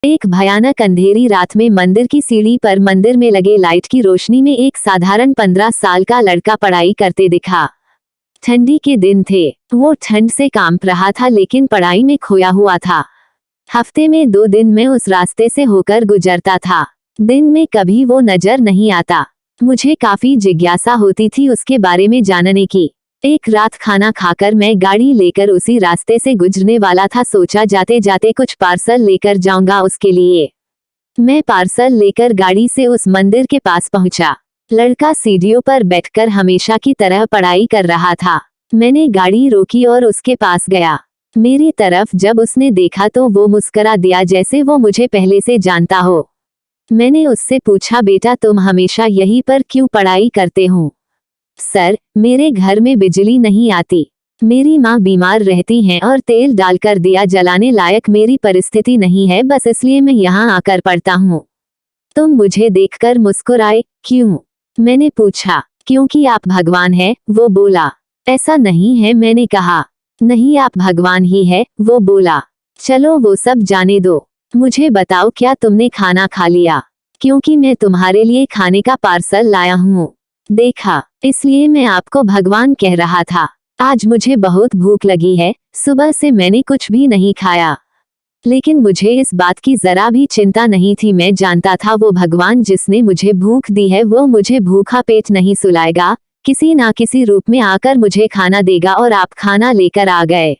एक भयानक अंधेरी रात में मंदिर की सीढ़ी पर मंदिर में लगे लाइट की रोशनी में एक साधारण 15 साल का लड़का पढ़ाई करते दिखा। ठंडी के दिन थे, वो ठंड से कांप रहा था लेकिन पढ़ाई में खोया हुआ था। हफ्ते में 2 दिन में उस रास्ते से होकर गुजरता था। दिन में कभी वो नजर नहीं आता। मुझे काफी जिज्ञासा होती थी उसके बारे में जानने की। एक रात खाना खाकर मैं गाड़ी लेकर उसी रास्ते से गुजरने वाला था। सोचा जाते जाते कुछ पार्सल लेकर जाऊंगा उसके लिए। मैं पार्सल लेकर गाड़ी से उस मंदिर के पास पहुंचा। लड़का सीढ़ियों पर बैठकर हमेशा की तरह पढ़ाई कर रहा था। मैंने गाड़ी रोकी और उसके पास गया। मेरी तरफ जब उसने देखा तो वो मुस्कुरा दिया जैसे वो मुझे पहले से जानता हो। मैंने उससे पूछा, बेटा तुम हमेशा यहीं पर क्यों पढ़ाई करते हो? सर, मेरे घर में बिजली नहीं आती। मेरी माँ बीमार रहती हैं और तेल डालकर दिया जलाने लायक मेरी परिस्थिति नहीं है, बस इसलिए मैं यहाँ आकर पढ़ता हूँ। तुम मुझे देखकर मुस्कुराए, क्यों? मैंने पूछा। क्योंकि आप भगवान हैं, वो बोला। ऐसा नहीं है, मैंने कहा। नहीं, आप भगवान ही है, वो बोला। चलो वो सब जाने दो, मुझे बताओ क्या तुमने खाना खा लिया? क्योंकि मैं तुम्हारे लिए खाने का पार्सल लाया हूँ। देखा, इसलिए मैं आपको भगवान कह रहा था। आज मुझे बहुत भूख लगी है, सुबह से मैंने कुछ भी नहीं खाया। लेकिन मुझे इस बात की जरा भी चिंता नहीं थी। मैं जानता था वो भगवान जिसने मुझे भूख दी है वो मुझे भूखा पेट नहीं सुलाएगा, किसी ना किसी रूप में आकर मुझे खाना देगा। और आप खाना लेकर आ गए।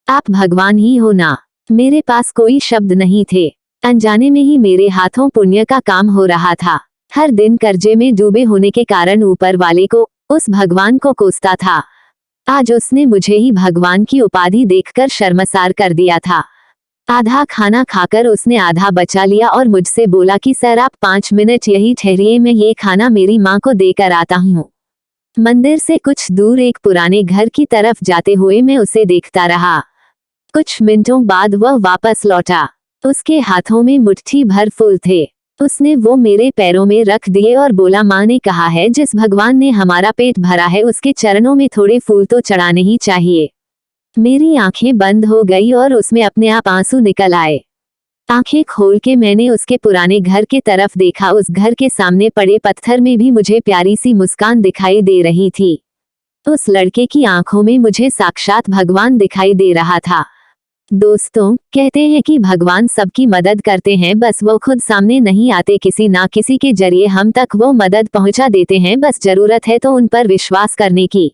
आप भगवान ही हो ना? मेरे पास कोई शब्द नहीं थे। अनजाने में ही मेरे हाथों पुण्य का काम हो रहा था। हर दिन कर्जे में डूबे होने के कारण ऊपर वाले को, उस भगवान को कोसता था। आज उसने मुझे ही भगवान की उपाधि देखकर शर्मसार कर दिया था। आधा खाना खाकर उसने आधा बचा लिया और मुझसे बोला कि सर आप 5 मिनट यही ठहरिए, मैं ये खाना मेरी माँ को देकर आता हूँ। मंदिर से कुछ दूर एक पुराने घर की तरफ जाते हुए मैं उसे देखता रहा। कुछ मिनटों बाद वह वापस लौटा। उसके हाथों में मुट्ठी भर फूल थे। उसने वो मेरे पैरों में रख दिए और बोला, माँ ने कहा है जिस भगवान ने हमारा पेट भरा है उसके चरणों में थोड़े फूल तो चढ़ाने ही चाहिए। मेरी आंखें बंद हो गई और उसमें अपने आप आंसू निकल आए। आंखें खोल के मैंने उसके पुराने घर के तरफ देखा। उस घर के सामने पड़े पत्थर में भी मुझे प्यारी सी मुस्कान दिखाई दे रही थी। उस लड़के की आंखों में मुझे साक्षात भगवान दिखाई दे रहा था। दोस्तों, कहते हैं कि भगवान सबकी मदद करते हैं, बस वो खुद सामने नहीं आते, किसी ना किसी के जरिए हम तक वो मदद पहुंचा देते हैं। बस जरूरत है तो उन पर विश्वास करने की।